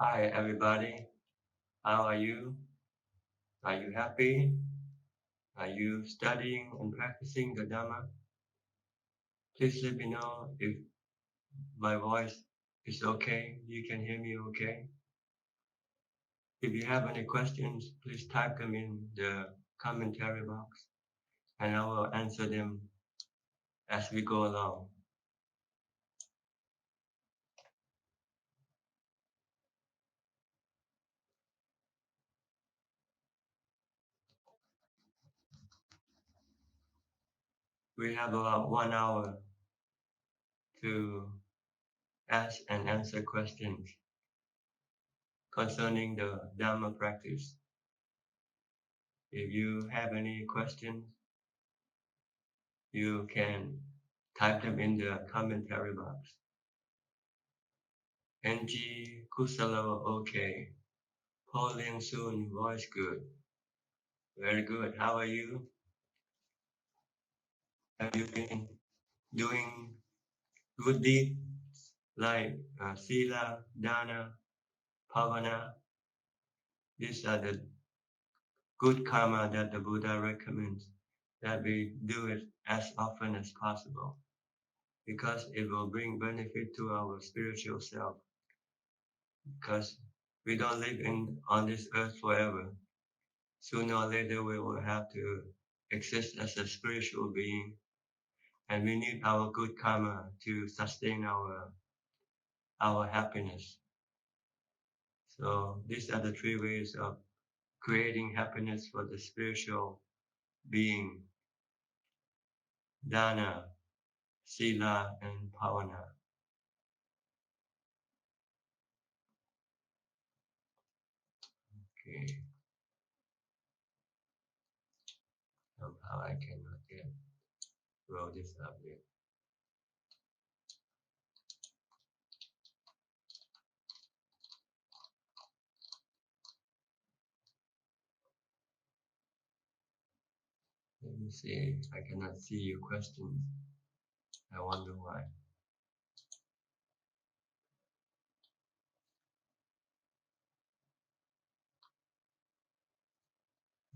Hi everybody, how are you? Are you happy? Are you studying and practicing the Dhamma? Please let me know if my voice is okay. You can hear me okay? If you have any questions, please type them in the commentary box and I will answer them as we go along. We have about 1 hour to ask and answer questions concerning the Dhamma practice. If you have any questions, you can type them in the commentary box. NG Kusalo okay. Pauline soon voice good. Very good. How are you? Have you been doing good deeds like Sila, Dana, Pavana? These are the good karma that the Buddha recommends that we do it as often as possible because it will bring benefit to our spiritual self because we don't live on this earth forever. Sooner or later we will have to exist as a spiritual being and we need our good karma to sustain our happiness. So these are the three ways of creating happiness for the spiritual being: dana, sila, and pavana. Okay, somehow I cannot get roll this up yet. Let me see. I cannot see your questions. I wonder why.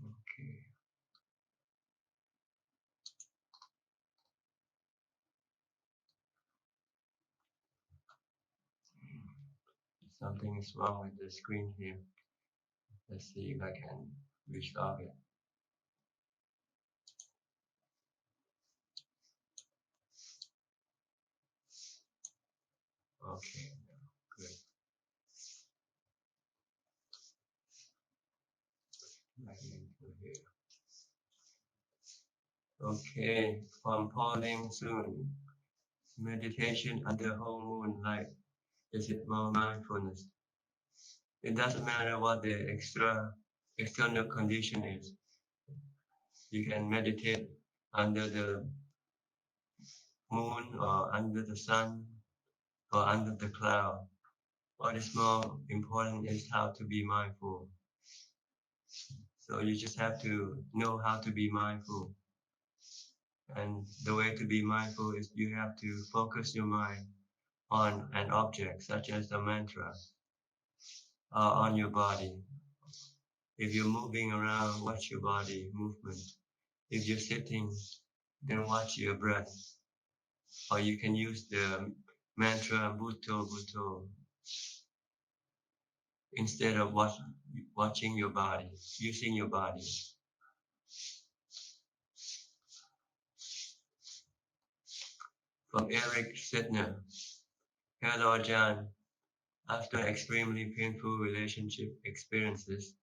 Okay. Something is wrong with the screen here. Let's see if I can restart it. Okay, good. Right into here. Okay, from Pauline soon. Meditation under whole moon light. Is it more mindfulness? It doesn't matter what the external condition is. You can meditate under the moon or under the sun or under the cloud. What is more important is how to be mindful. So you just have to know how to be mindful. And the way to be mindful is you have to focus your mind on an object, such as a mantra, or on your body. If you're moving around, watch your body movement. If you're sitting, then watch your breath. Or you can use the mantra Bhutto Bhutto instead of watching your body, using your body. From Eric Sidner. Hello, Ajahn. After extremely painful relationship experiences,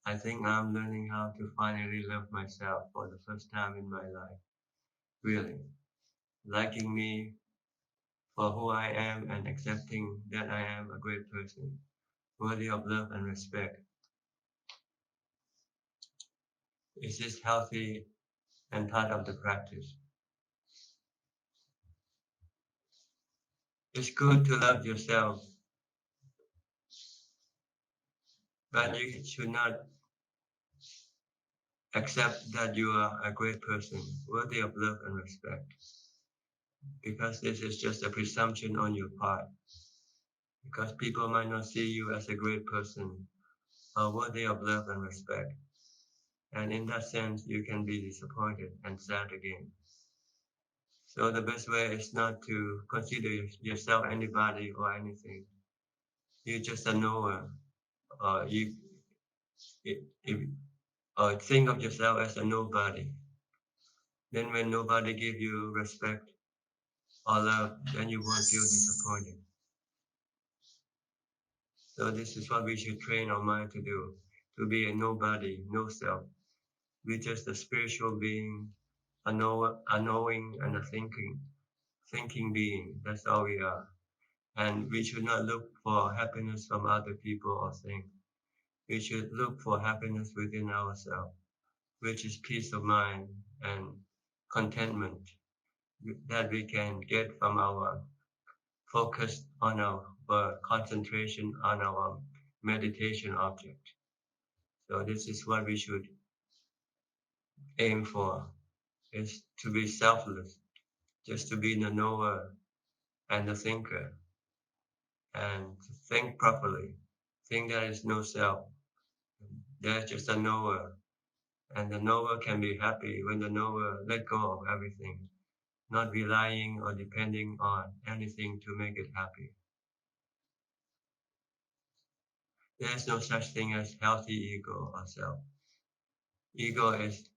I think I'm learning how to finally love myself for the first time in my life. Really. Liking me for who I am and accepting that I am a great person, worthy of love and respect. Is this healthy and part of the practice? It's good to love yourself, but you should not accept that you are a great person, worthy of love and respect, because this is just a presumption on your part. because people might not see you as a great person or worthy of love and respect. And in that sense, you can be disappointed and sad again. So the best way is not to consider yourself anybody or anything. You're just a knower, or if, or think of yourself as a nobody. Then when nobody give you respect or love, then you won't feel disappointed. So this is what we should train our mind to do, to be a nobody, no self. We're just a spiritual being, a knower, a knowing and a thinking being. That's all we are. And we should not look for happiness from other people or things. We should look for happiness within ourselves, which is peace of mind and contentment that we can get from our focus on our concentration on our meditation object. So this is what we should aim for, is to be selfless, just to be the knower and the thinker, and to think properly. Think there is no self. There's just a knower, and the knower can be happy when the knower let go of everything, not relying or depending on anything to make it happy. There's no such thing as healthy ego or self. Ego is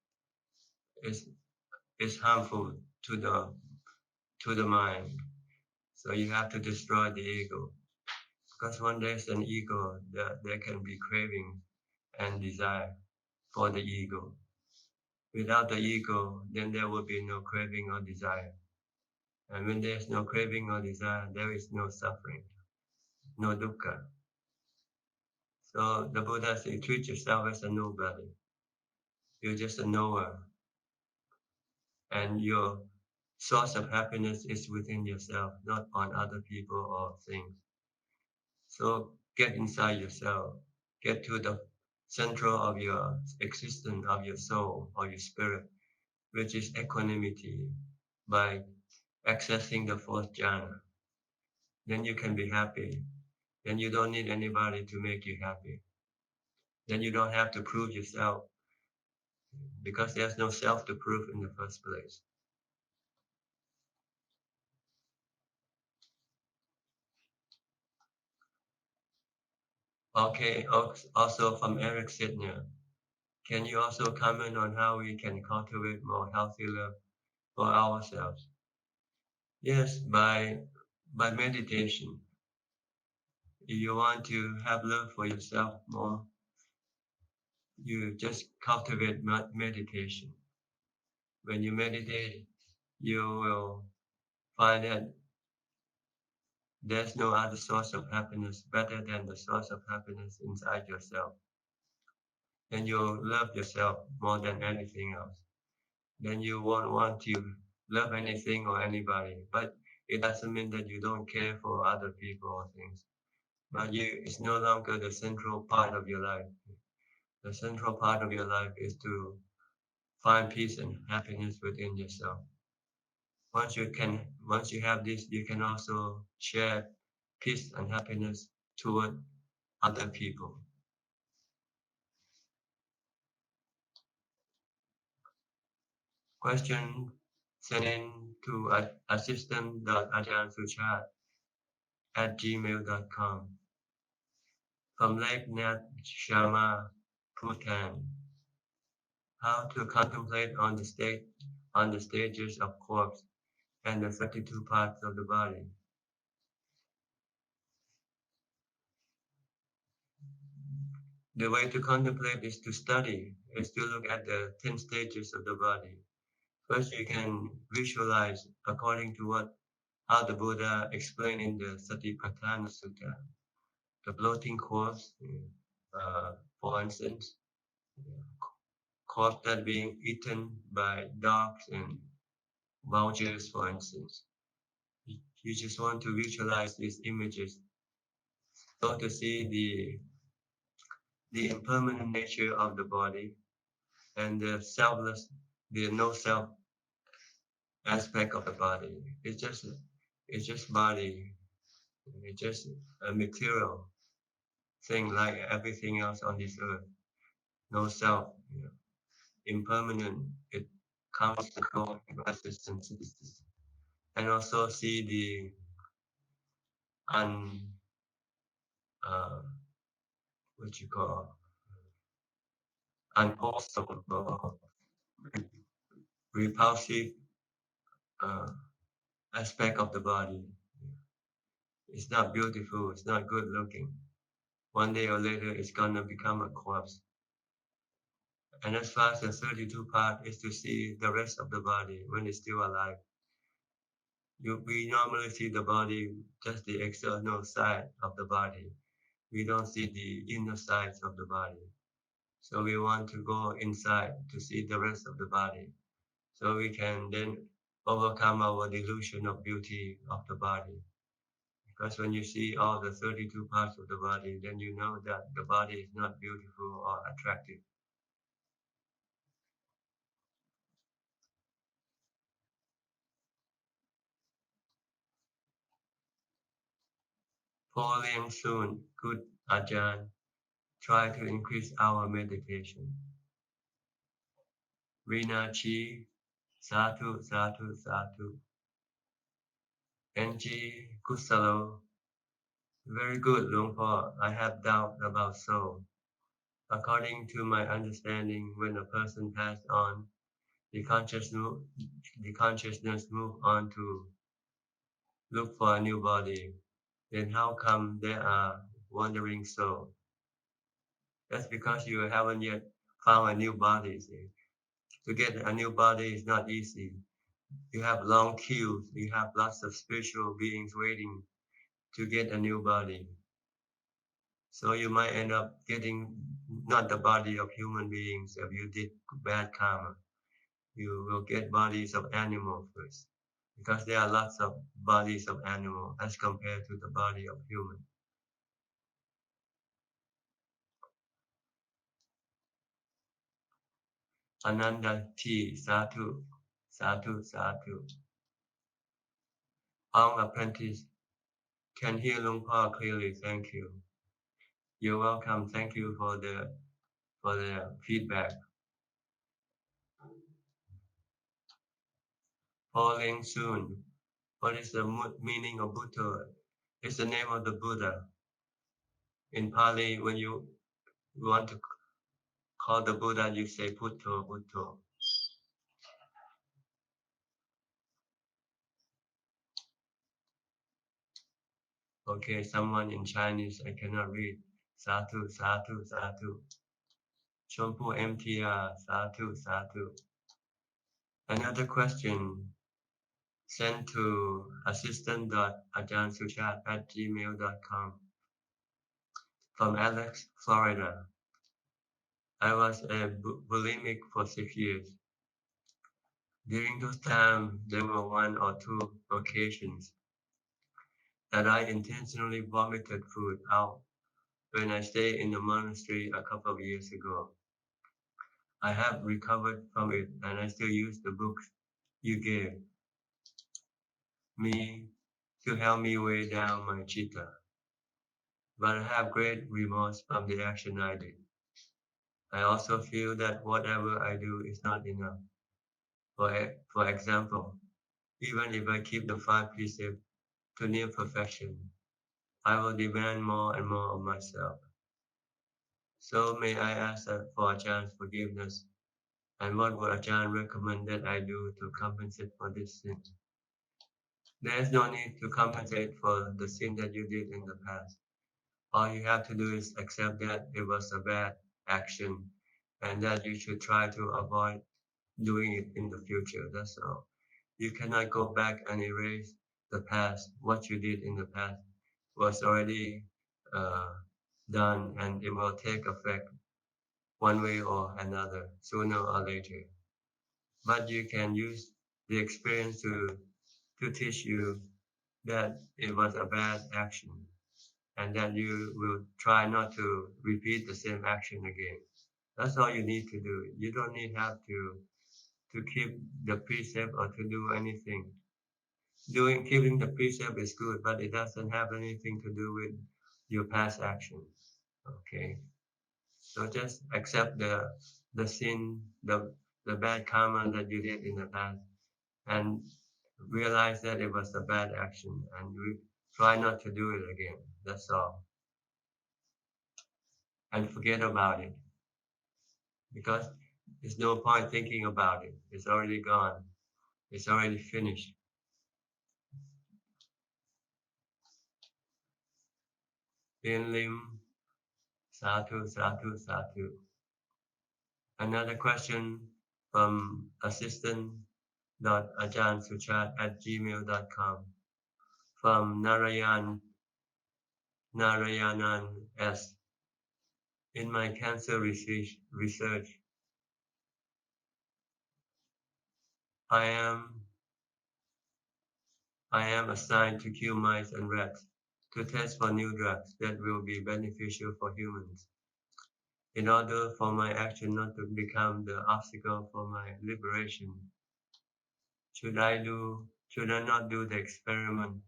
is harmful to the mind. So you have to destroy the ego. Because when there's an ego, there can be craving and desire for the ego. Without the ego, then there will be no craving or desire. And when there's no craving or desire, there is no suffering, no dukkha. So the Buddha says, treat yourself as a nobody. You're just a knower. And your source of happiness is within yourself, not on other people or things. So get inside yourself. Get to the central of your existence, of your soul or your spirit, which is equanimity, by accessing the fourth jhana. Then you can be happy. Then you don't need anybody to make you happy. Then you don't have to prove yourself because there's no self to prove in the first place. Okay, also from Eric Sidner. Can you also comment on how we can cultivate more healthy love for ourselves? Yes, by meditation. If you want to have love for yourself more, you just cultivate meditation. When you meditate, you will find that there's no other source of happiness better than the source of happiness inside yourself. Then you'll love yourself more than anything else. Then you won't want to love anything or anybody. But it doesn't mean that you don't care for other people or things. But it's no longer the central part of your life. The central part of your life is to find peace and happiness within yourself. Once you have this, you can also share peace and happiness toward other people. Question sent in to assistant.ajahn@gmail.com from Lake Nat Sharma, Bhutan. How to contemplate on the stages of corpse and the 32 parts of the body. The way to contemplate is to study, is to look at the 10 stages of the body. First, you can visualize according to how the Buddha explained in the Satipatthana Sutta, the floating corpse, for instance, corpse that being eaten by dogs and vultures, for instance. You just want to visualize these images, so to see the impermanent nature of the body and the no self aspect of the body. It's just body. It's just a material thing like everything else on this earth. No self, impermanent. It comes to go existence, and also see the un uh, what you call unwholesome or repulsive uh, aspect of the body. It's not beautiful. It's not good looking. One day or later, it's gonna become a corpse. And as far as the 32 part is to see the rest of the body when it's still alive. We normally see the body, just the external side of the body. We don't see the inner sides of the body. So we want to go inside to see the rest of the body. So we can then overcome our delusion of beauty of the body. Because when you see all the 32 parts of the body, then you know that the body is not beautiful or attractive. Falling soon, good Ajahn, try to increase our meditation. Rina Chi, Sadhu, Sadhu, Sadhu. NG Kusalo, very good, Luang Por. I have doubt about soul. According to my understanding, when a person passed on, the consciousness move on to look for a new body. Then how come there are wandering souls? That's because you haven't yet found a new body. See? To get a new body is not easy. You have long queues. You have lots of spiritual beings waiting to get a new body. So you might end up getting not the body of human beings if you did bad karma. You will get bodies of animal first. Because there are lots of bodies of animal as compared to the body of human. Ananda T. Sadhu, Sadhu, Sadhu. All apprentice can hear Luang Por clearly. Thank you. You're welcome. Thank you for the feedback. Falling soon. What is the meaning of Buddha? It's the name of the Buddha. In Pali, when you want to call the Buddha, you say Bhutto, Bhutto. Okay, someone in Chinese, I cannot read. Sadhu, Sadhu, Sadhu. Chompu MTR, Sadhu, Sadhu. Another question sent to assistant.ajahn@gmail.com from Alex, Florida. I was a bulimic for 6 years. During those times, there were one or two occasions that I intentionally vomited food out when I stayed in the monastery a couple of years ago. I have recovered from it and I still use the books you gave me to help me weigh down my chitta. But I have great remorse from the action I did. I also feel that whatever I do is not enough. For example, even if I keep the 5 precepts to near perfection, I will demand more and more of myself. So may I ask for Ajahn forgiveness, and what would Ajahn recommend that I do to compensate for this sin? There is no need to compensate for the sin that you did in the past. All you have to do is accept that it was a bad action and that you should try to avoid doing it in the future. That's all. You cannot go back and erase the past. What you did in the past was already uh, done and it will take effect one way or another, sooner or later. But you can use the experience to teach you that it was a bad action and that you will try not to repeat the same action again. That's all you need to do. You don't need have to keep the precept or to do anything. Keeping the precept is good, but it doesn't have anything to do with your past action. Okay, so just accept the sin, the bad karma that you did in the past, and realize that it was a bad action, and we try not to do it again. That's all, and forget about it because there's no point thinking about it. It's already gone. It's already finished. Bin Lim, Satu, Satu, Satu. Another question from assistant.ajahn@gmail.com from Narayanan S. In my cancer research, I am assigned to kill mice and rats to test for new drugs that will be beneficial for humans. In order for my action not to become the obstacle for my liberation, should I not do the experiment,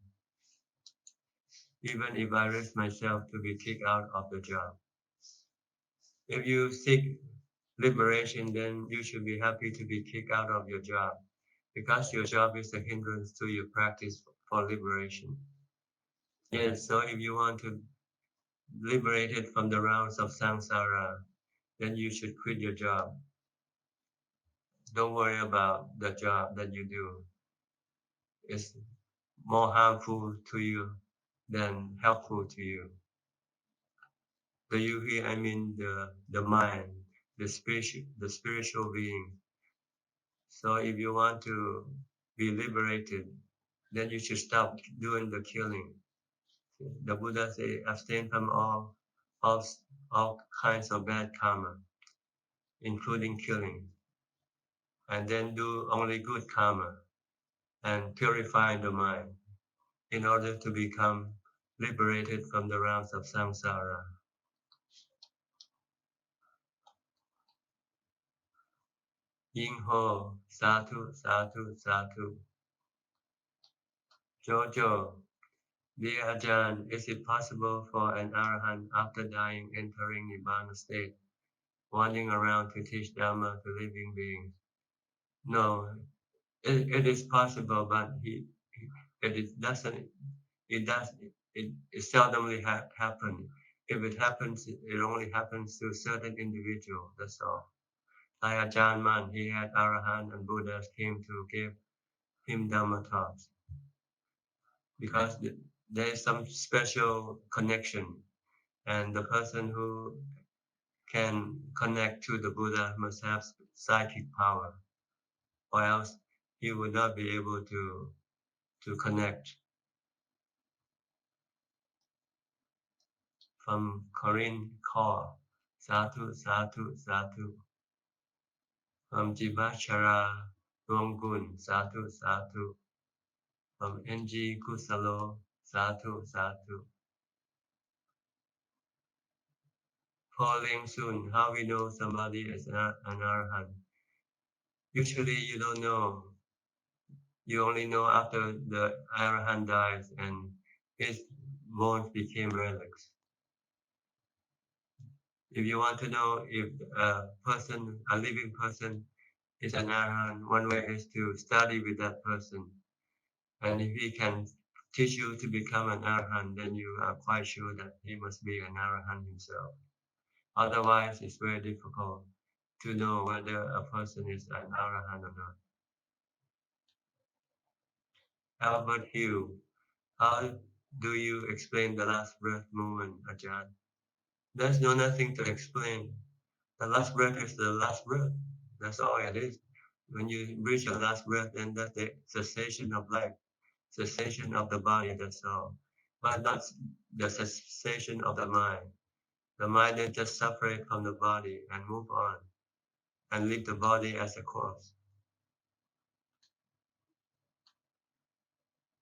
even if I risk myself to be kicked out of the job? If you seek liberation, then you should be happy to be kicked out of your job, because your job is a hindrance to your practice for liberation. Yes, so if you want to liberate it from the rounds of samsara, then you should quit your job. Don't worry about the job that you do. It's more harmful to you than helpful to you. The you here, I mean the mind, the spiritual being. So if you want to be liberated, then you should stop doing the killing. The Buddha say abstain from all, all kinds of bad karma, including killing, and then do only good karma and purify the mind in order to become liberated from the rounds of samsara. Ying Ho, Sadhu, Sadhu, Sadhu. Jojo, dear Ajahn, is it possible for an arahant after dying entering Nibbana state, wandering around to teach Dhamma to living beings? No, it is possible, but it doesn't, it does, it seldomly happen. If it happens, it only happens to certain individuals, that's all. Like Ajahn Man, he had arahant and Buddhas came to give him Dhamma talks because there is some special connection, and the person who can connect to the Buddha must have psychic power, or else he would not be able to connect. From Corinne Kaur, Sadhu, Sadhu, Sadhu. From Jivachara Ronggun, Sadhu, Sadhu. From NG Kusalo, Sadhu, Sadhu. Pauline Sun, how we know somebody is an arahant? Usually you don't know. You only know after the arahant dies and his bones became relics. If you want to know if a living person, is an arahant, one way is to study with that person. And if he can teach you to become an arahant, then you are quite sure that he must be an arahant himself. Otherwise, it's very difficult to know whether a person is an arahant or not. Albert Hugh, how do you explain the last breath movement, Ajahn? There's nothing to explain. The last breath is the last breath. That's all it is. When you reach your last breath, then that's the cessation of life, cessation of the body, that's all. But not the cessation of the mind. The mind then just separate from the body and move on and leave the body as a corpse.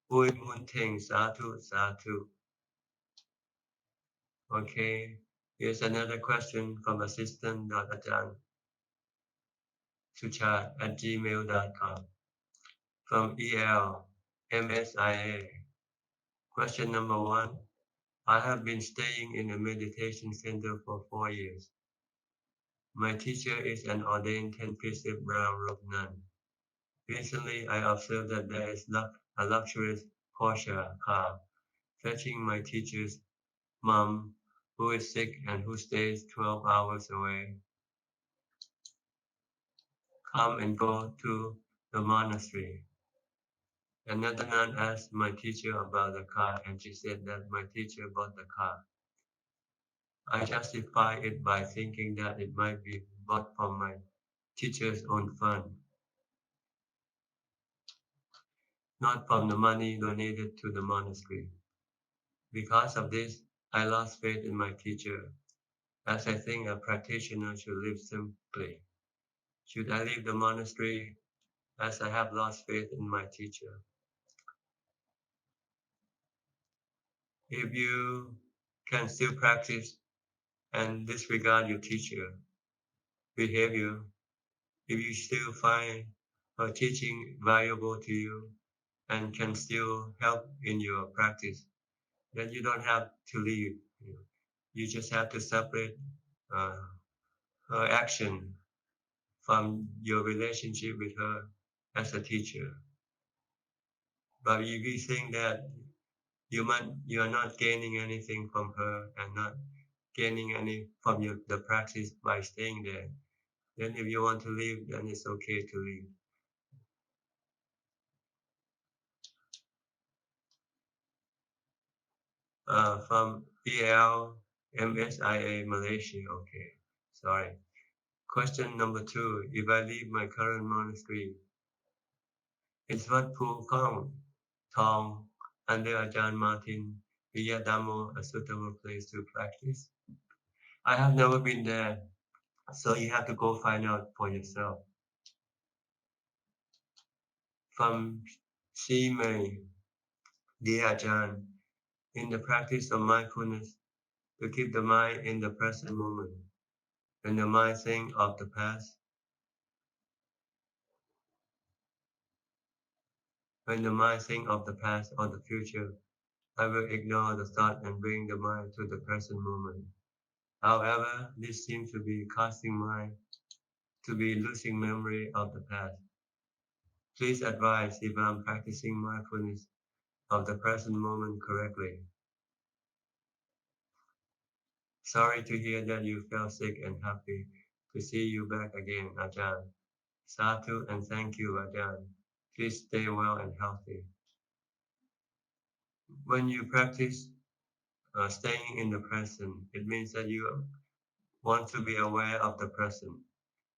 Hui Mun Ting, Satu, Satu. Okay, here's another question from assistant.ajahn Suchart@gmail.com from EL. MSIA. Question number 1. I have been staying in a meditation center for 4 years. My teacher is an ordained 10-piece brown robe nun. Recently, I observed that there is a luxurious Porsche car fetching my teacher's mom, who is sick and who stays 12 hours away, come and go to the monastery. Another nun asked my teacher about the car, and she said that my teacher bought the car. I justify it by thinking that it might be bought from my teacher's own fund, not from the money donated to the monastery. Because of this, I lost faith in my teacher, as I think a practitioner should live simply. Should I leave the monastery as I have lost faith in my teacher? If you can still practice and disregard your teacher behavior, if you still find her teaching valuable to you and can still help in your practice, then you don't have to leave. You just have to separate uh, her action from your relationship with her as a teacher. But if you think that you are not gaining anything from her and not gaining any from the practice by staying there, then if you want to leave, then it's okay to leave. From ELMSIA Malaysia. Okay, sorry. Question number 2. If I leave my current monastery, is Wat Kong Tong under Ajahn Martin Villadamo a suitable place to practice? I have never been there, so you have to go find out for yourself. From C. May, dear Ajahn, in the practice of mindfulness, to keep the mind in the present moment, when the mind thinks of the past, when the mind thinks of the past or the future, I will ignore the thought and bring the mind to the present moment. However, this seems to be causing mind to be losing memory of the past. Please advise if I'm practicing mindfulness of the present moment correctly. Sorry to hear that you felt sick and happy to see you back again, Ajahn. Sadhu and thank you, Ajahn. Please stay well and healthy. When you practice staying in the present, it means that you want to be aware of the present.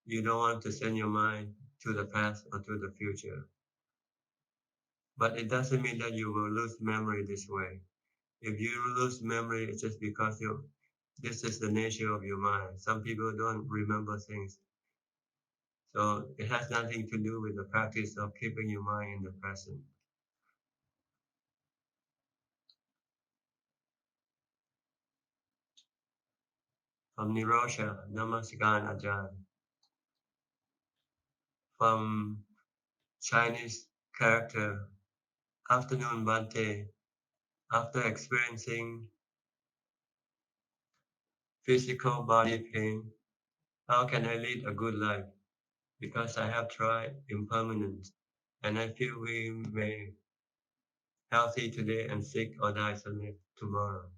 You don't want to send your mind to the past or to the future. But it doesn't mean that you will lose memory this way. If you lose memory, it's just because this is the nature of your mind. Some people don't remember things. So it has nothing to do with the practice of keeping your mind in the present. From Nirosha, Namaskar Ajahn. From Chinese character, afternoon Bante. After experiencing physical body pain, how can I lead a good life? Because I have tried impermanence, and I feel we may healthy today and sick or die tomorrow.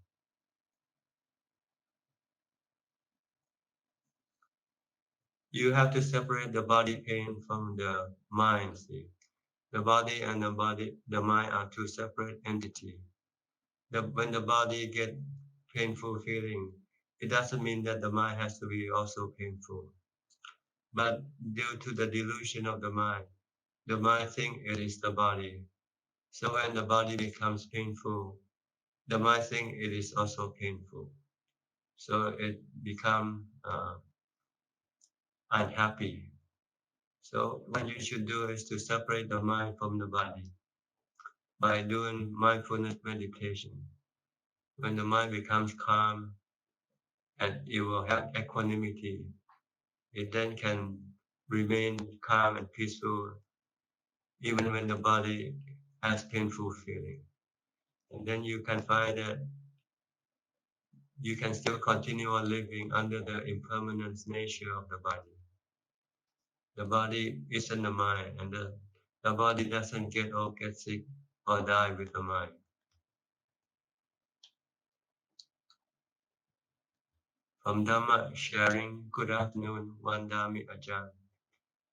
You have to separate the body pain from the mind. See, the body and the mind are two separate entities. When the body get painful feeling, it doesn't mean that the mind has to be also painful. But due to the delusion of the mind think it is the body. So when the body becomes painful, the mind think it is also painful. So it become unhappy. So what you should do is to separate the mind from the body by doing mindfulness meditation. When the mind becomes calm and it will have equanimity, it then can remain calm and peaceful even when the body as painful feeling. And then you can find that you can still continue on living under the impermanent nature of the body. The body isn't the mind, and the body doesn't get old, get sick, or die with the mind. From Dhamma sharing, good afternoon, Vandami Ajahn.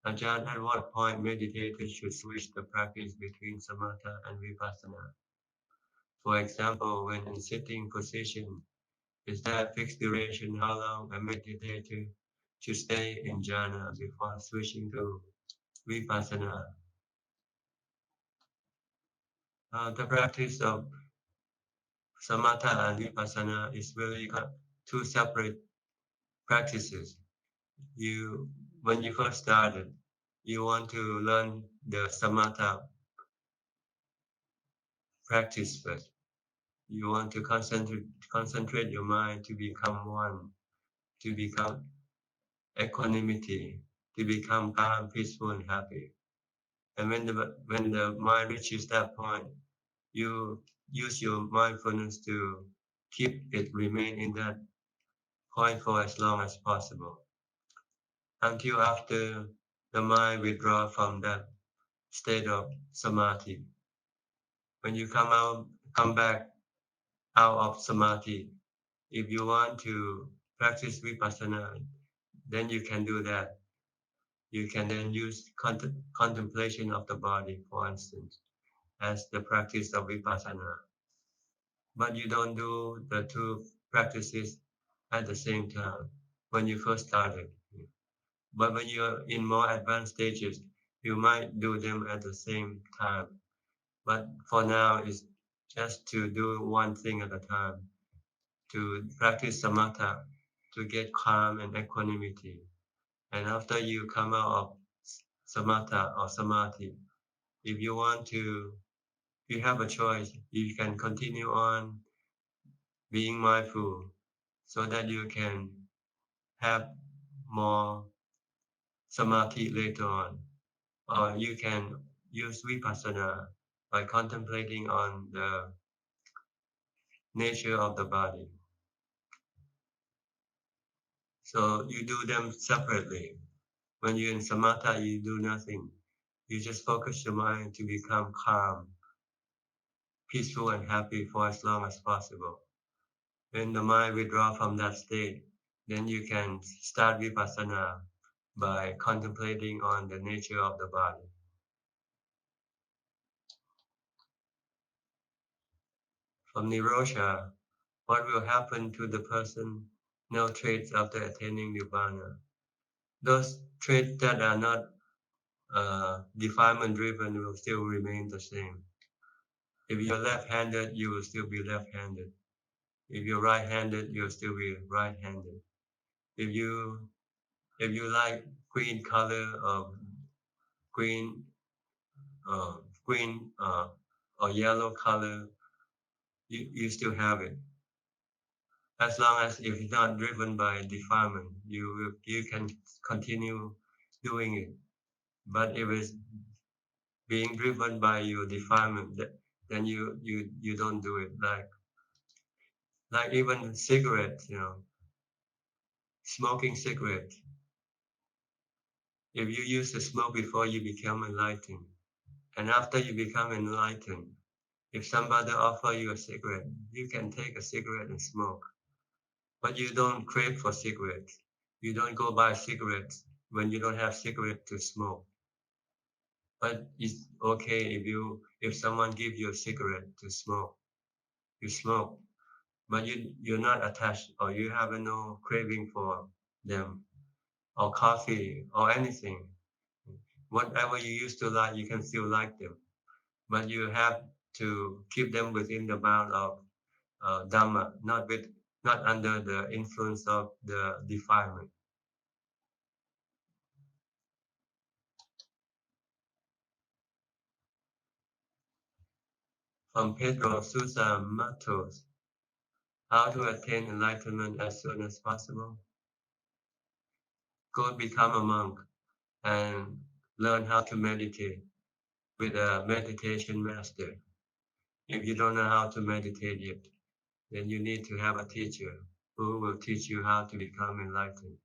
Ajahn, at what point meditators should switch the practice between samatha and vipassana? For example, when in sitting position, is there a fixed duration how long a meditator should stay in jhana before switching to vipassana? The practice of samatha and vipassana is really two separate practices. You, when you first started, you want to learn the samatha practice first. You want to concentrate your mind to become one, to become equanimity, to become calm, peaceful, and happy. And when the mind reaches that point, you use your mindfulness to keep it remain in that point for as long as possible until after the mind withdraw from that state of samadhi. When you come back out of samadhi, if you want to practice vipassana, then you can do that. You can then use contemplation of the body, for instance, as the practice of vipassana. But you don't do the two practices at the same time when you first started. But when you're in more advanced stages, you might do them at the same time. But for now, it's just to do one thing at a time, to practice samatha, to get calm and equanimity. And after you come out of samatha or samadhi, if you want to, you have a choice. You can continue on being mindful so that you can have more samadhi later on. Or you can use vipassana by contemplating on the nature of the body. So you do them separately. When you're in samatha, you do nothing. You just focus your mind to become calm, peaceful, and happy for as long as possible. When the mind withdraws from that state, then you can start vipassana by contemplating on the nature of the body. From Nirosha, what will happen to the person no traits after attaining Nibbana? Those traits that are not defilement driven will still remain the same. If you're left-handed, you will still be left-handed. If you're right-handed, you'll still be right-handed. If you like green color or green uh, green or yellow color, you still have it. As long as if it's not driven by defilement, you can continue doing it. But if it's being driven by your defilement, then you don't do it. Like even cigarettes, smoking cigarettes. If you used to smoke before you become enlightened, and after you become enlightened, if somebody offer you a cigarette, you can take a cigarette and smoke. But you don't crave for cigarettes. You don't go buy cigarettes when you don't have cigarette to smoke. But it's okay if someone gives you a cigarette to smoke, you smoke. But you're not attached or you have no craving for them or coffee or anything. Whatever you used to like, you can still like them. But you have to keep them within the bound of Dhamma, not under the influence of the defilement. From Pedro Sousa Matos, how to attain enlightenment as soon as possible? Go become a monk and learn how to meditate. with a meditation master. If you don't know how to meditate yet, then you need to have a teacher who will teach you how to become enlightened.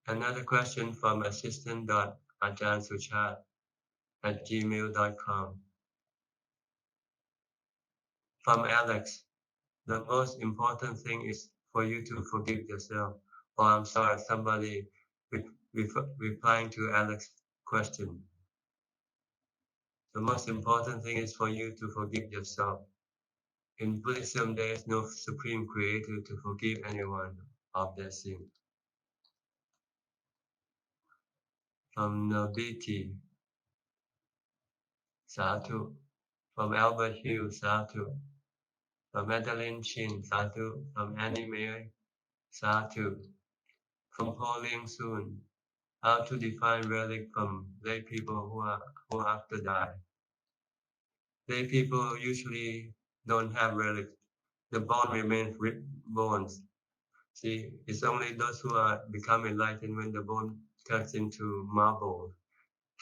Another question from assistant.Ajahn Suchart at gmail.com. From Alex, the most important thing is for you to forgive yourself. Oh, I'm sorry, somebody replying to Alex's question. The most important thing is for you to forgive yourself. In Buddhism, there is no supreme creator to forgive anyone of their sin. From Nobiti, Sadhu. From Albert Hill, Sadhu. From Madeline Chin, Sadhu. From Annie Mae, Sadhu. From Pauline Soon, how to define relic from lay people who after die. Lay people usually don't have relics. The bone remains bones. See, it's only those who are become enlightened when the bone turns into marble,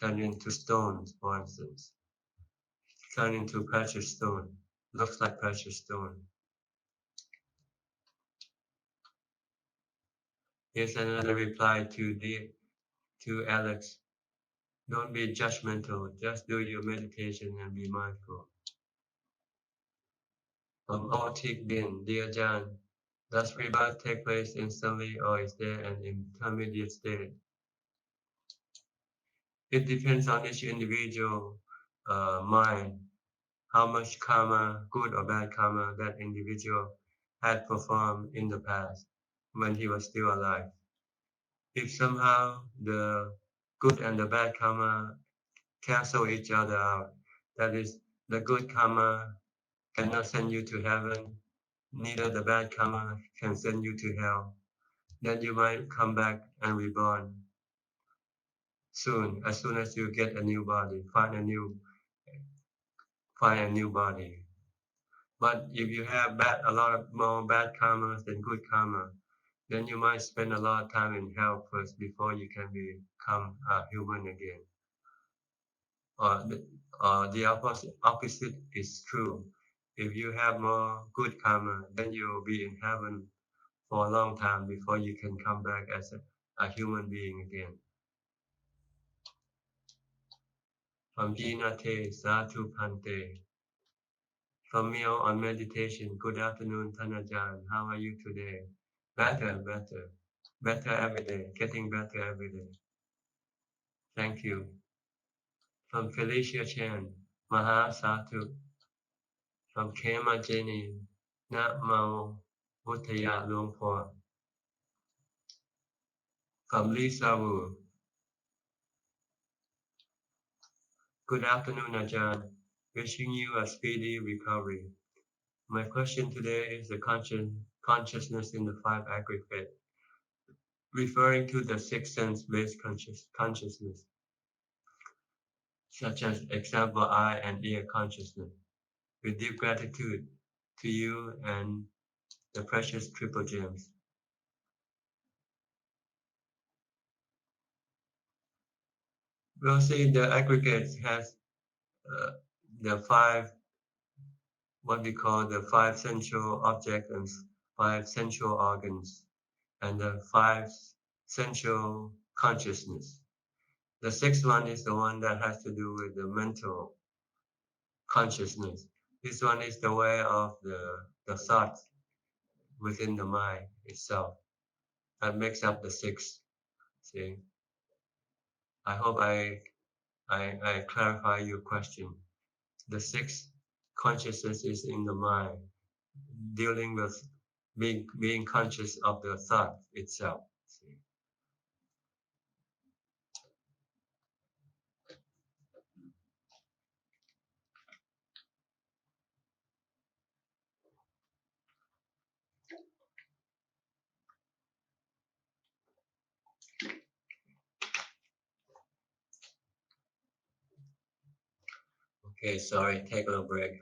turn into stones, for instance, turn into precious stone, looks like precious stone. Here's another reply to Alex. Don't be judgmental. Just do your meditation and be mindful. From Otik Bin, dear John, does rebirth take place instantly or is there an intermediate state? It depends on each individual mind, how much karma, good or bad karma, that individual had performed in the past when he was still alive. If somehow the good and the bad karma cancel each other out, that is, the good karma cannot send you to heaven, neither the bad karma can send you to hell, then you might come back and reborn soon, as soon as you get a new body, find a new body. But if you have a lot of more bad karmas than good karma, then you might spend a lot of time in hell first before you can become a human again. The opposite is true. If you have more good karma, then you will be in heaven for a long time before you can come back as a human being again. From Jinate Satu Pante. From Mio on meditation. Good afternoon, Tanajan. How are you today? Better, better. Better every day. Getting better every day. Thank you. From Felicia Chan. Maha Satu. From Kema Jenny. Namo Buddhaya Lumpur. From Lisa Wu. Good afternoon, Ajahn. Wishing you a speedy recovery. My question today is the consciousness in the five aggregate, referring to the six sense-based consciousness, such as example eye and ear consciousness. With deep gratitude to you and the precious triple gems. We'll see the aggregate has the five, what we call the five central objects and five central organs, and the five central consciousness. The sixth one is the one that has to do with the mental consciousness. This one is the way of the thoughts within the mind itself that makes up the six. See, I hope I clarify your question. The sixth consciousness is in the mind, dealing with being conscious of the thought itself. See? Okay, sorry, take a little break.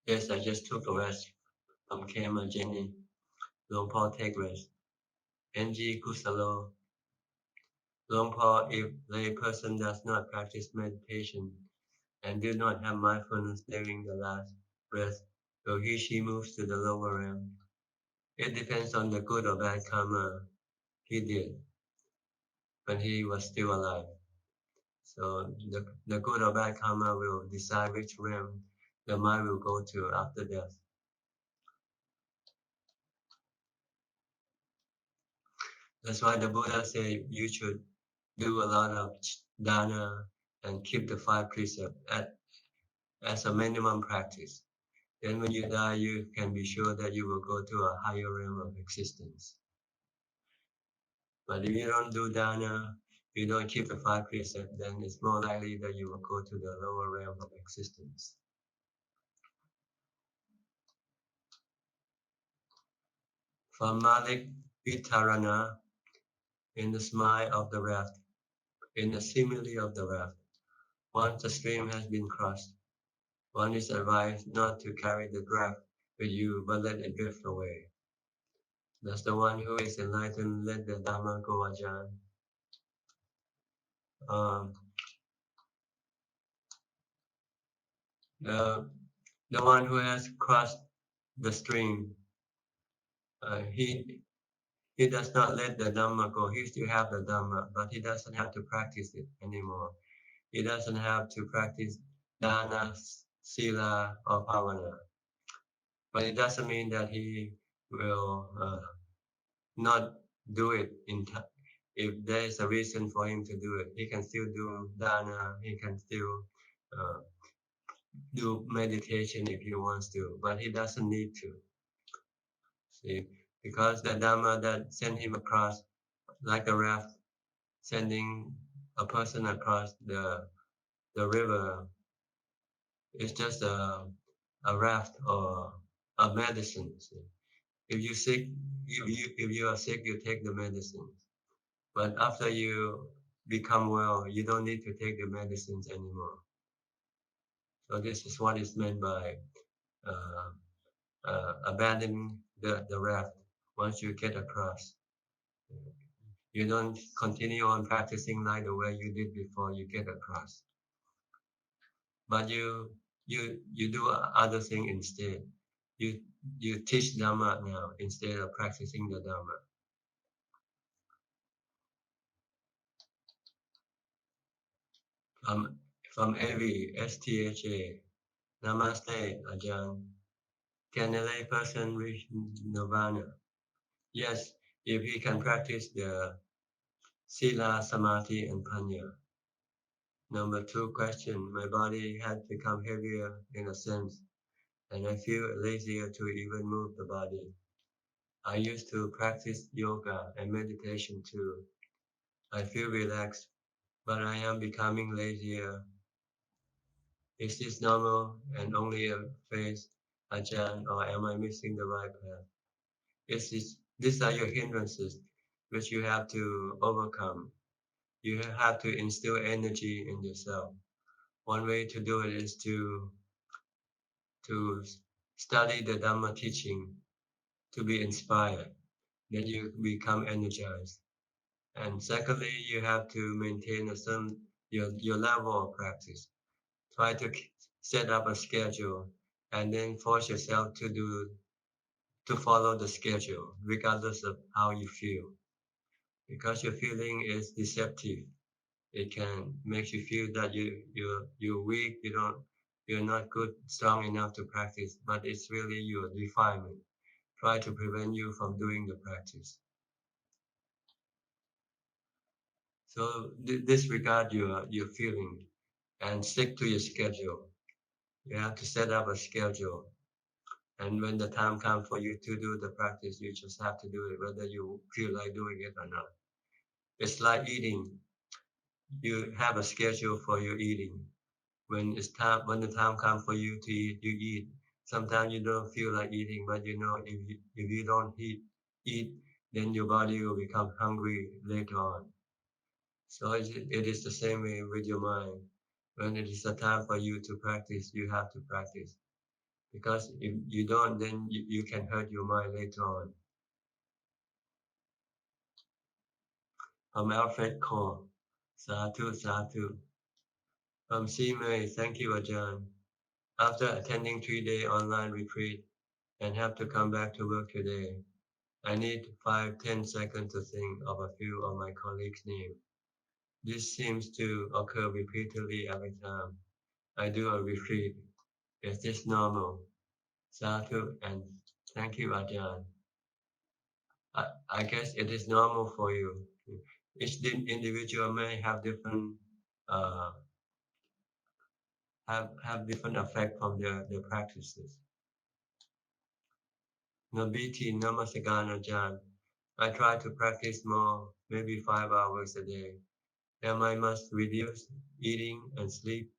Yes, I just took a rest from Kema Jenny, หลวงพ่อ take rest. NG Kusalo, หลวงพ่อ if lay person does not practice meditation and do not have mindfulness during the last breath, will he/she moves to the lower realm? It depends on the good or bad karma he did when he was still alive. So the good or bad karma will decide which realm the mind will go to after death. That's why the Buddha said you should do a lot of dana and keep the 5 precepts as a minimum practice. Then when you die, you can be sure that you will go to a higher realm of existence. But if you don't do dana, you don't keep the 5 precepts, then it's more likely that you will go to the lower realm of existence. From Malik Vitarana, in the smile of the raft, in the simile of the raft, once the stream has been crossed, one is advised not to carry the draft with you, but let it drift away. Does the one who is enlightened let the Dhamma go, Ajahn? The one who has crossed the stream, he does not let the Dhamma go. He still have the Dhamma, but he doesn't have to practice it anymore. He doesn't have to practice dana, sila, or pavana. But it doesn't mean that he will not do it in time. If there is a reason for him to do it, he can still do dana, he can still do meditation if he wants to, but he doesn't need to. See, because the Dhamma that sent him across, like a raft, sending a person across the river, is just a raft or a medicine. See. If you sick, if you are sick, you take the medicine. But after you become well, you don't need to take the medicines anymore. So this is what is meant by abandoning the raft once you get across. You don't continue on practicing like the way you did before you get across. But you do other thing instead. You teach Dhamma now instead of practicing the Dhamma. From Avi, STHA, Namaste, Ajahn. Can a lay person reach nirvana? Yes, if he can practice the sila, samadhi, and panya. Number 2 question. My body has become heavier in a sense, and I feel lazier to even move the body. I used to practice yoga and meditation too. I feel relaxed, but I am becoming lazier. Is this normal and only a phase, Ajahn, or am I missing the right path? These are your hindrances which you have to overcome. You have to instill energy in yourself. One way to do it is to study the Dhamma teaching, to be inspired, then you become energized. And secondly, you have to maintain your level of practice. Try to set up a schedule and then force yourself to follow the schedule regardless of how you feel. Because your feeling is deceptive. It can make you feel that you're weak, you're not good, strong enough to practice, but it's really your defilement. Try to prevent you from doing the practice. So disregard your feeling and stick to your schedule. You have to set up a schedule. And when the time comes for you to do the practice, you just have to do it, whether you feel like doing it or not. It's like eating. You have a schedule for your eating. When the time comes for you to eat, you eat. Sometimes you don't feel like eating, but if you don't eat, then your body will become hungry later on. So it is the same way with your mind. When it is the time for you to practice, you have to practice. Because if you don't, then you can hurt your mind later on. From Alfred Cole, Sadhu, Sadhu. From Simei, thank you, Ajahn. After attending 3-day online retreat and have to come back to work today, I need 5-10 seconds to think of a few of my colleagues' names. This seems to occur repeatedly every time I do a retreat. Is this normal? Sadhu and thank you, Ajahn. I guess it is normal for you. Each individual may have different uh, have different effect from their practices. Nabiti Namaskaran Ajahn. I try to practice more, maybe 5 hours a day. Am I must reduce eating and sleep?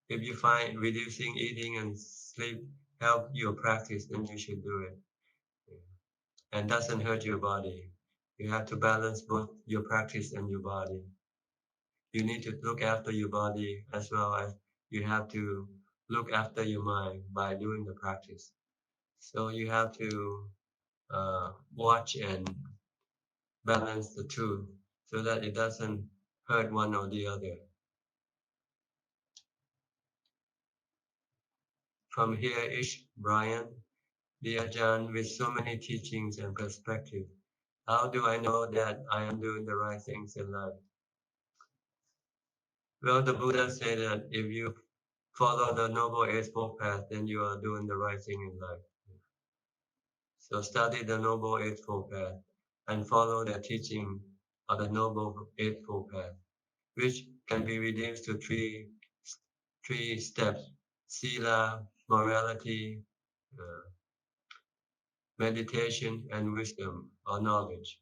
If you find reducing eating and sleep help your practice, then you should do it. And doesn't hurt your body. You have to balance both your practice and your body. You need to look after your body as well as you have to look after your mind by doing the practice. So you have to watch and balance the two so that it doesn't hurt one or the other. From here, Ish Brian, the Ajahn with so many teachings and perspectives. How do I know that I am doing the right things in life? Well, the Buddha said that if you follow the Noble Eightfold Path, then you are doing the right thing in life. So study the Noble Eightfold Path and follow the teaching of the Noble Eightfold Path, which can be reduced to three steps: sila, morality, uh, meditation, and wisdom or knowledge.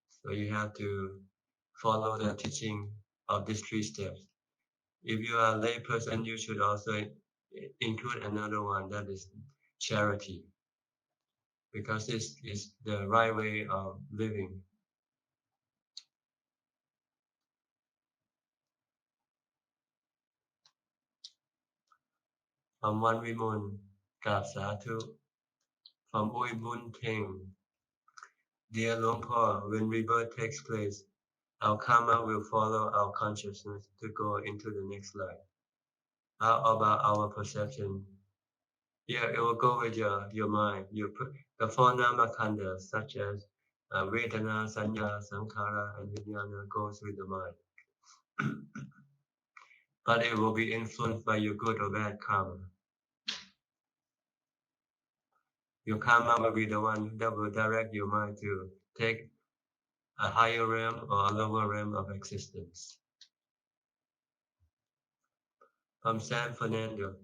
So you have to follow the teaching of these 3 steps. If you are a lay person, you should also include another one, that is charity, because this is the right way of living. From One Vimun, Gab Satu. From Ui Bun Teng, dear Luang Por, when rebirth takes place, our karma will follow our consciousness to go into the next life. How about our perception? Yeah, it will go with your mind. The 4 nama khandhas, such as Vedana, Sanya, Sankhara, and Vijnana, goes with the mind. But it will be influenced by your good or bad karma. Your karma will be the one that will direct your mind to take a higher realm or a lower realm of existence. From San Fernando.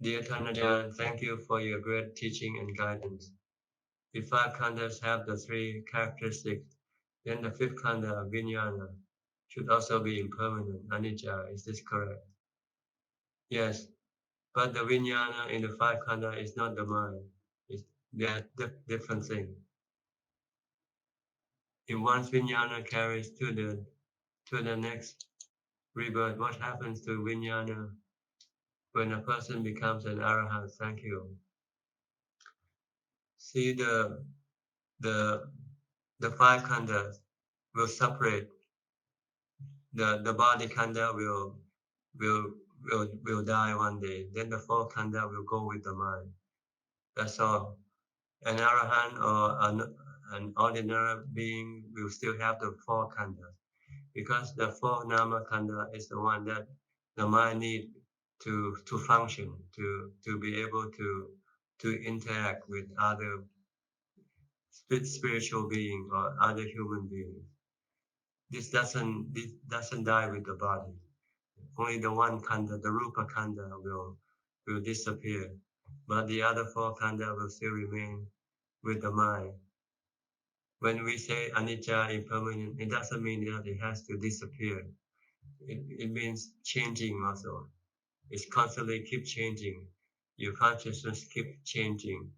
Dear Tanajan, thank you for your great teaching and guidance. If 5 khandhas have the 3 characteristics, then the 5th khandha, Vijnana, should also be impermanent, anicca. Is this correct? Yes, but the Vijnana in the 5 khandha is not the mind. They are different things. If one's Vijnana carries to the next rebirth, what happens to Vijnana when a person becomes an arahant? Thank you. See, the 5 khandhas will separate. The body khandha will die one day. Then the 4 khandha will go with the mind. That's all. An arahant or an ordinary being will still have the 4 khandhas, because the 4 nama khandha is the one that the mind need to function, to be able to interact with other spiritual being or other human beings. This doesn't die with the body. Only the one khandha, the rupa khandha, will disappear, but the other 4 khandha will still remain with the mind. When we say anicca, impermanent, it doesn't mean that it has to disappear. It means changing also. It's constantly keep changing. Your consciousness keep changing.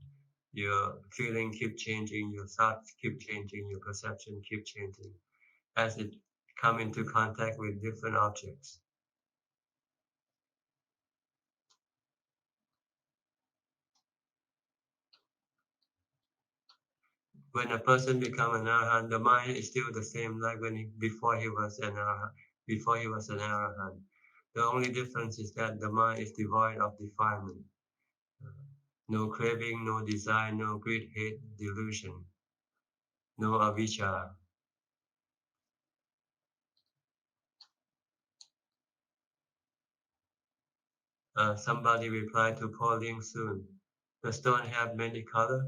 Your feeling keep changing. Your thoughts keep changing. Your perception keep changing as it come into contact with different objects. when a person becomes an arahant, the mind is still the same like before he was an arahant. Before he was an arahant, the only difference is that the mind is devoid of defilement, no craving, no desire, no greed, hate, delusion, no avijja. Somebody replied to Pauline soon. The stone have many colors?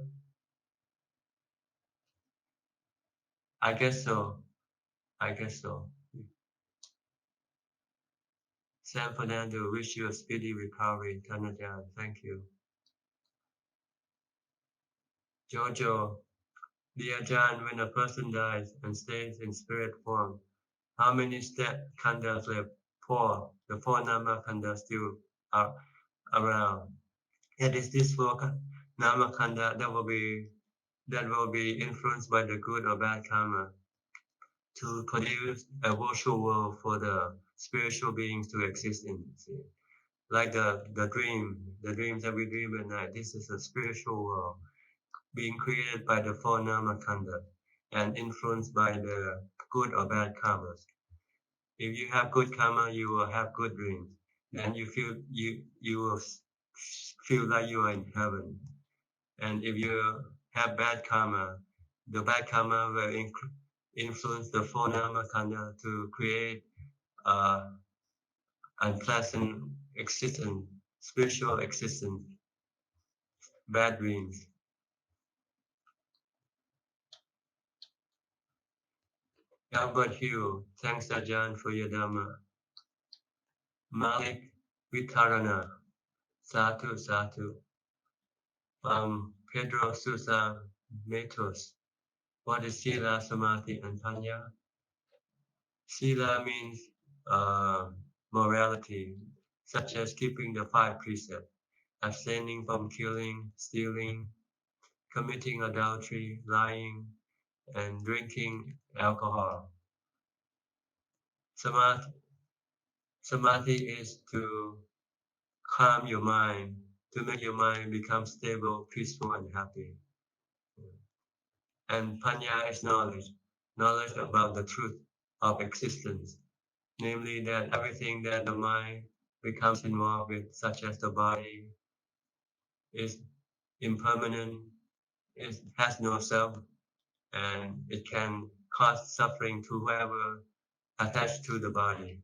I guess so. I guess so. San Fernando, wish you a speedy recovery. Tanajan, thank you. Jojo, dear Ajahn, when a person dies and stays in spirit form, how many step khandas left? Four. The four nama khandas still are around. It is this four nama khanda that will be influenced by the good or bad karma to produce a virtual world for the spiritual beings to exist in. See? Like the dreams that we dream at night. This is a spiritual world being created by the four namakanda and influenced by the good or bad karmas. If you have good karma, you will have good dreams. Then you will feel like you are in heaven. And if you have bad karma, the bad karma will influence the four namakanda to create unpleasant existence, spiritual existence, bad dreams. Albert Hugh, thanks Ajahn for your Dhamma. Malik Vitarana, Satu Satu. Pedro Sousa Matos, what is Sila, Samadhi, and Panya? Sila means morality, such as keeping the five precepts, abstaining from killing, stealing, committing adultery, lying, and drinking alcohol. Samadhi, samadhi is to calm your mind, to make your mind become stable, peaceful, and happy. And panya is knowledge, knowledge about the truth of existence, namely that everything that the mind becomes involved with, such as the body, is impermanent, it has no self, and it can cause suffering to whoever attached to the body.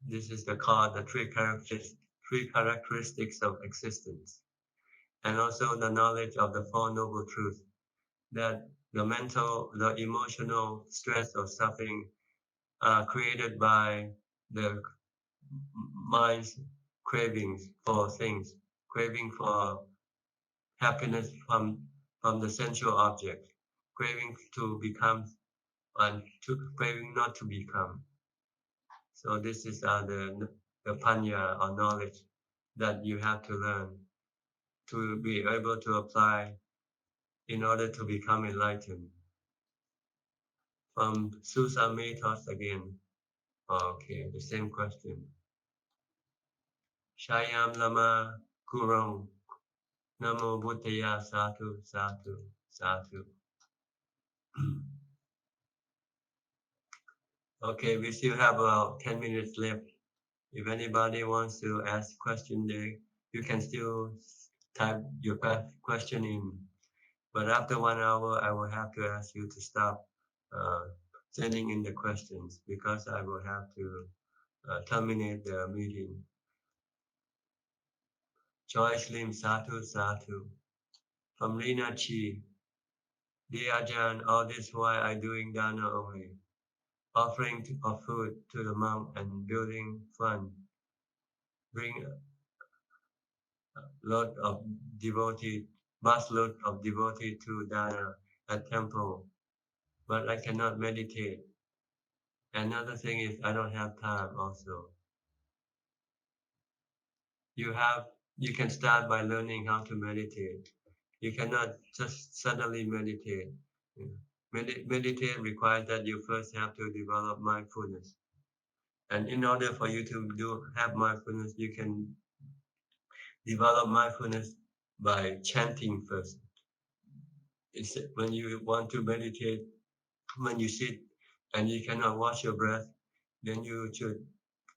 This is called the three characteristics of existence. And also the knowledge of the Four Noble Truths, that the mental, the emotional stress or suffering are created by the mind's cravings for things, craving for happiness from the sensual object, craving to become and craving not to become. So this is the panya or knowledge that you have to learn to be able to apply in order to become enlightened. From Susa Metos again. Okay, the same question. Shayam Lama Gurung. Namo Buddhaya Satu Satu Satu. Okay, we still have about 10 minutes left. If anybody wants to ask question there, you can still type your question in. But after 1 hour, I will have to ask you to stop sending in the questions because I will have to terminate the meeting. Joyce Lim, Satu Satu. From Lina Chi. Dear Ajahn, all this while I doing dana only, offering of food to the monk and building fund, bring load of devotee, bus load of devotee to dana at temple, but I cannot meditate. Another thing is I don't have time also. You can start by learning how to meditate. You cannot just suddenly meditate. Meditate requires that you first have to develop mindfulness. And in order for you to have mindfulness, you can develop mindfulness by chanting first. It's when you want to meditate, when you sit and you cannot watch your breath, then you should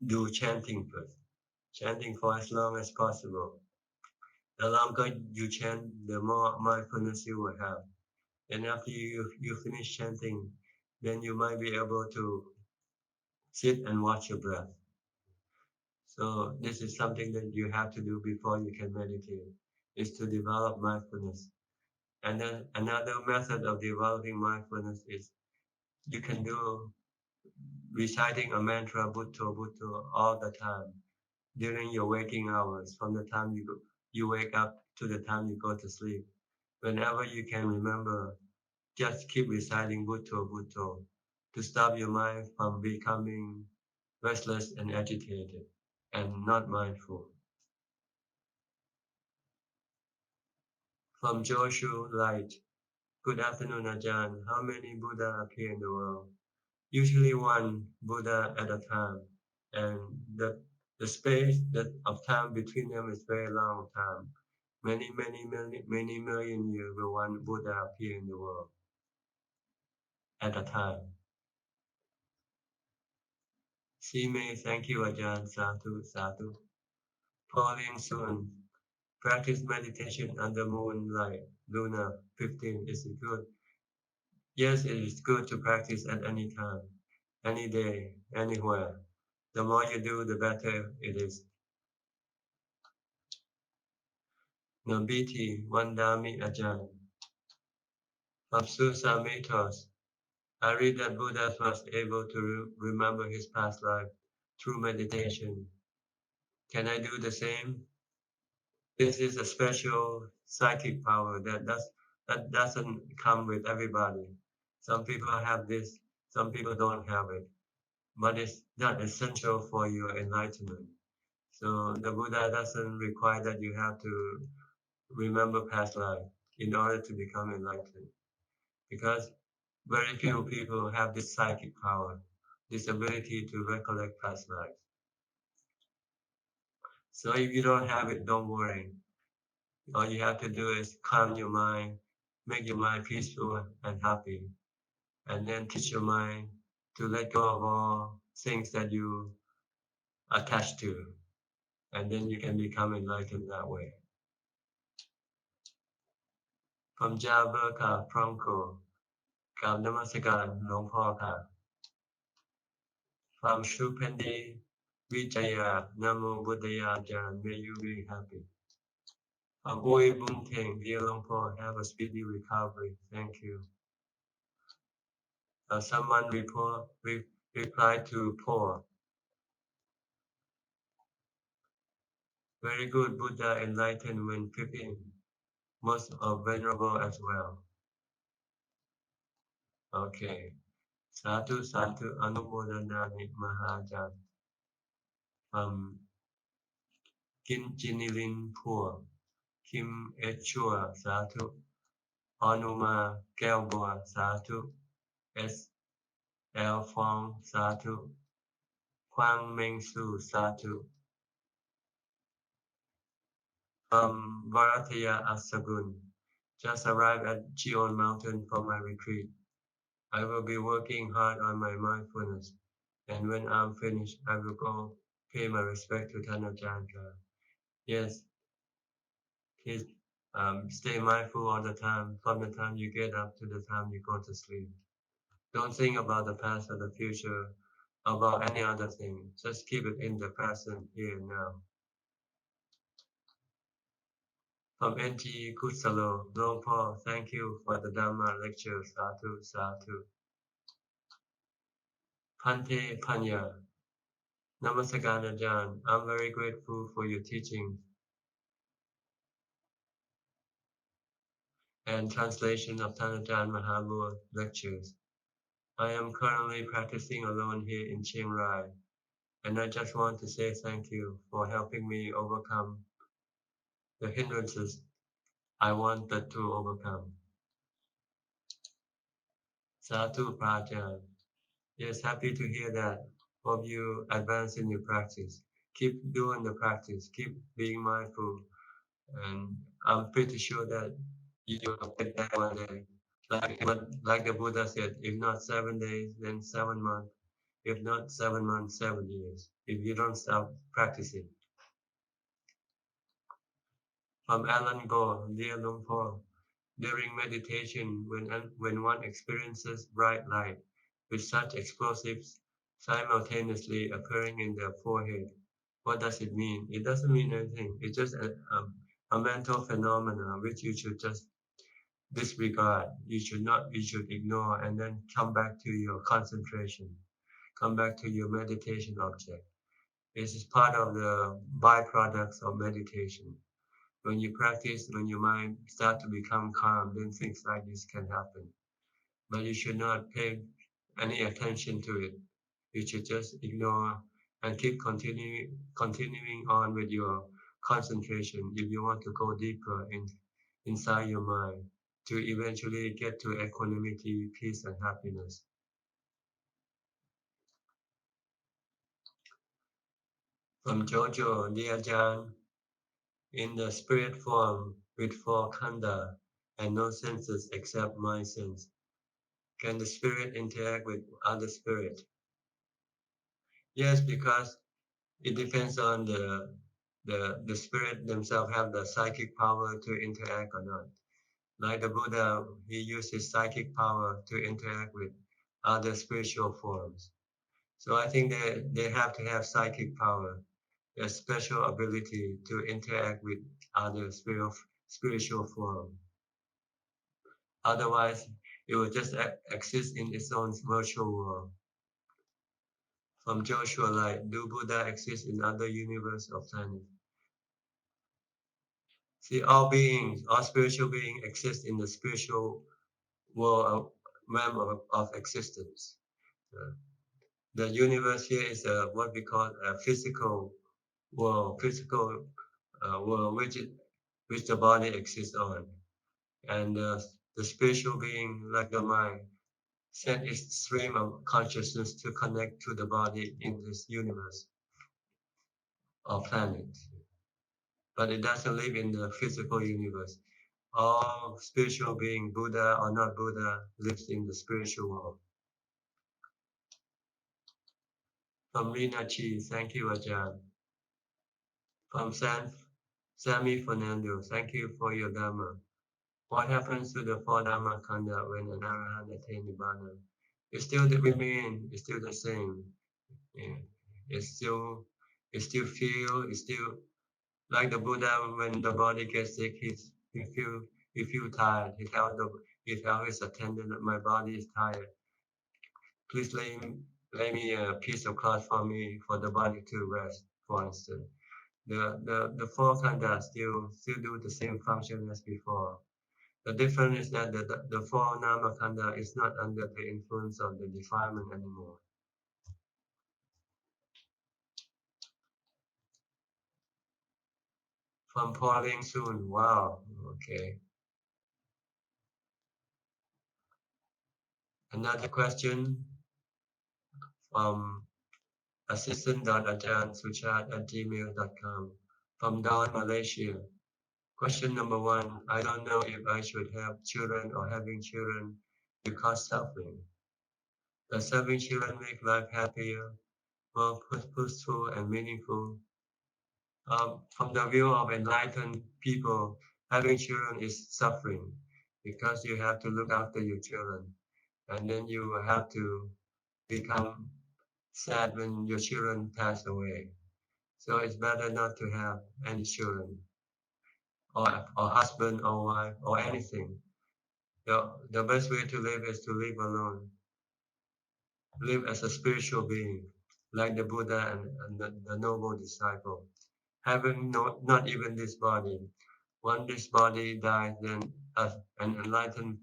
do chanting first. Chanting for as long as possible. The longer you chant, the more mindfulness you will have. And after you finish chanting, then you might be able to sit and watch your breath. So this is something that you have to do before you can meditate, is to develop mindfulness. And then another method of developing mindfulness is you can do reciting a mantra Bhutto Bhutto all the time during your waking hours, from the time you wake up to the time you go to sleep. Whenever you can remember, just keep reciting Bhutto Bhutto to stop your mind from becoming restless and agitated and not mindful. From Joshua Light, good afternoon, Ajahn. How many Buddha appear in the world? Usually one Buddha at a time, and the space that of time between them is very long time. Many million years will one Buddha appear in the world at a time. May, thank you, Ajahn. Sadhu, sadhu. Falling soon. Practice meditation under moonlight. Luna 15. Is it good? Yes, it is good to practice at any time, any day, anywhere. The more you do, the better it is. Nobiti Wandami Ajahn. From Susamitos, I read that Buddha was able to remember his past life through meditation. Can I do the same? This is a special psychic power that doesn't come with everybody. Some people have this, some people don't have it, but it's not essential for your enlightenment. So the Buddha doesn't require that you have to remember past life in order to become enlightened, because very few people have this psychic power, this ability to recollect past lives. So if you don't have it, don't worry. All you have to do is calm your mind, make your mind peaceful and happy, and then teach your mind to let go of all things that you attach to, and then you can become enlightened that way. From Java ka Franco, กราบนมัสการหลวงพ่อค่ะ From Shupendi Vijaya, Namo Buddhaya Ajahn, may you be happy. From Oi Bunteng, dear Luang Por, have a speedy recovery. Thank you. Someone replied to Paul. Very good, Buddha enlightened when 15. Most of venerable as well. Okay. Sadhu, sadhu, anumodana Mahajan. From Kinjinilin Poor, Kim Echua, sadhu. Anuma Gelboa, sadhu. S. L. Fong, sadhu. Kwang Meng Su, sadhu. From Varataya Asagun, just arrived at Cheon Mountain for my retreat. I will be working hard on my mindfulness, and when I'm finished, I will go pay my respect to Tanajanga. Yes, please stay mindful all the time, from the time you get up to the time you go to sleep. Don't think about the past or the future, about any other thing. Just keep it in the present, here and now. From NT Kusalo, Long Paul, thank you for the Dhamma lecture. Sadhu, sadhu. Pante Panya, Namaskar Ajahn. I'm very grateful for your teaching and translation of Tanajan Mahabur lectures. I am currently practicing alone here in Chiang Rai, and I just want to say thank you for helping me overcome the hindrances I wanted to overcome. Sadhu Prajan. Yes, happy to hear that. Hope you advance in your practice. Keep doing the practice. Keep being mindful. And I'm pretty sure that you get there one day. Like the Buddha said, if not 7 days, then 7 months. If not 7 months, 7 years. If you don't stop practicing. From Alan Gore, dear Luang Por, during meditation, when one experiences bright light with such explosives simultaneously occurring in their forehead, what does it mean? It doesn't mean anything. It's just a mental phenomenon which you should just disregard. You should not. You should ignore and then come back to your concentration. Come back to your meditation object. This is part of the byproducts of meditation. When you practice, when your mind starts to become calm, then things like this can happen. But you should not pay any attention to it. You should just ignore and keep continuing on with your concentration if you want to go deeper inside your mind to eventually get to equanimity, peace, and happiness. From Jojo, dear Ajahn, in the spirit form with four khandha and no senses except my sense, can the spirit interact with other spirit? Yes, because it depends on the spirit themselves have the psychic power to interact or not. Like the Buddha, he used his psychic power to interact with other spiritual forms. So I think they have to have psychic power, a special ability to interact with other spiritual forms. Otherwise, it will just exist in its own virtual world. From Joshua Light, do Buddha exist in other universe or planets? See, all beings, all spiritual beings exist in the spiritual world realm of existence. Uh, the universe here is what we call a physical world, physical world which the body exists on. And the spiritual being, like the mind, send its stream of consciousness to connect to the body in this universe or planet. But it doesn't live in the physical universe. All spiritual being, Buddha or not Buddha, lives in the spiritual world. From Rina Chi, thank you, Ajahn. From Sammy Fernando, thank you for your Dhamma. What happens to the four Dhamma Khandha when an Arahant attains Nibbana? It still remain, it's still the same. Yeah. It's still, it's still like the Buddha when the body gets sick, he feel tired. He tell his attendant, my body is tired. Please lay me a piece of cloth for me for the body to rest, for instance. The four khandhas still do the same function as before. The difference is that the four nama khandha is not under the influence of the defilement anymore. From Pauline soon. Wow. Okay. Another question from assistant.ajahn@gmail.com from Dawn, Malaysia. Question number one. I don't know if I should have children or having children because suffering. Does having children make life happier, more purposeful and meaningful? From the view of enlightened people, having children is suffering because you have to look after your children, and then you have to become sad when your children pass away. So it's better not to have any children, or husband or wife or anything. The best way to live is to live alone, live as a spiritual being, like the Buddha and the noble disciple. Having not even this body. Once this body dies, then an enlightened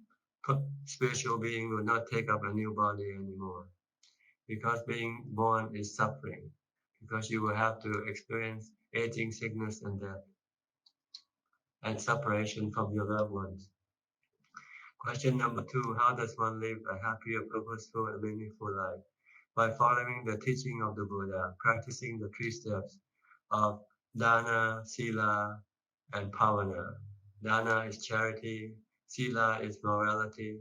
spiritual being will not take up a new body anymore. Because being born is suffering. Because you will have to experience aging, sickness, and death, and separation from your loved ones. Question number two, how does one live a happier, purposeful, and meaningful life? By following the teaching of the Buddha, practicing the three steps of dana, sila, and pavana. Dana is charity, Sila is morality,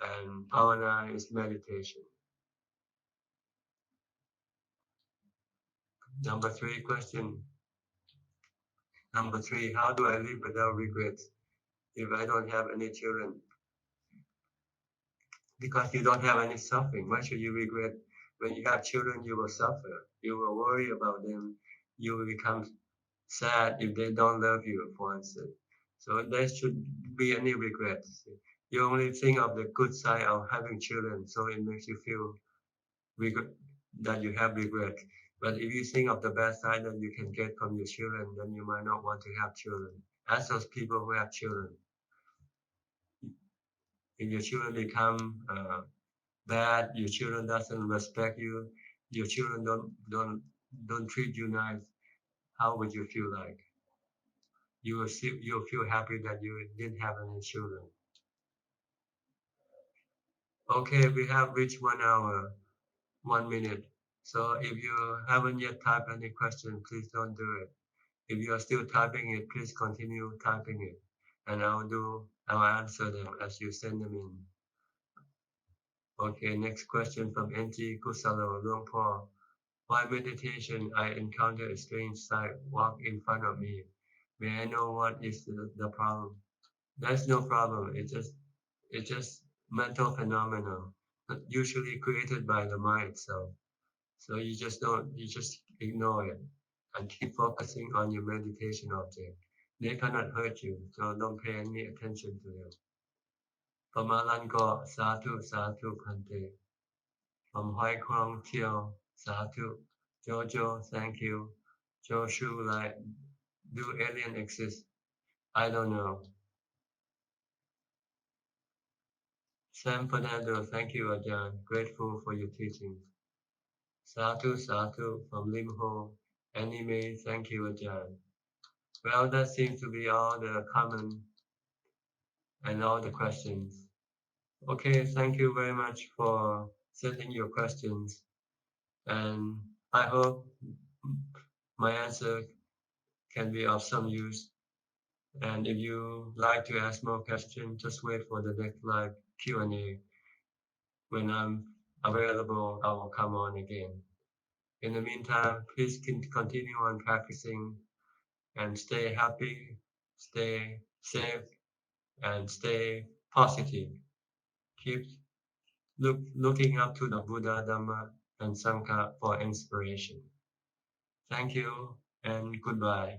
and Bhavana is meditation. Number 3 question. Number 3, how do I live without regrets if I don't have any children? Because you don't have any suffering. Why should you regret? When you have children, you will suffer. You will worry about them. You will become sad if they don't love you, for instance. So there should be any regrets. You only think of the good side of having children, so it makes you feel regret that you have regret. But if you think of the bad side that you can get from your children, then you might not want to have children. Ask those people who have children. If your children become bad, your children doesn't respect you, your children don't treat you nice, how would you feel like? You'll feel happy that you didn't have any children. Okay, we have reached 1 hour, 1 minute. So if you haven't yet typed any question, please don't do it. If you are still typing it, please continue typing it, and I'll answer them as you send them in. Okay, next question from NG Kusalo Luangpo. While meditation, I encounter a strange sight walk in front of me. May I know what is the problem? There's no problem. It's just mental phenomena, usually created by the mind itself. So you just ignore it and keep focusing on your meditation object. They cannot hurt you, so don't pay any attention to them. Pamalanko Satu Satu Pante. From Hoi Kwong Tio Satu. Jojo, thank you. Joshu, like, do alien exist? I don't know. Sam Fernando, thank you, Ajahn. Grateful for your teaching. Satu Satu from Limho. Anime, thank you, Ajahn. Well, that seems to be all the common and all the questions. Okay, thank you very much for sending your questions, and I hope my answer can be of some use. And if you like to ask more questions, just wait for the next live Q&A. When I'm available, I will come on again. In the meantime, please continue on practicing and stay happy, stay safe, and stay positive. Keep looking up to the Buddha, Dhamma, and Sangha for inspiration. Thank you and goodbye.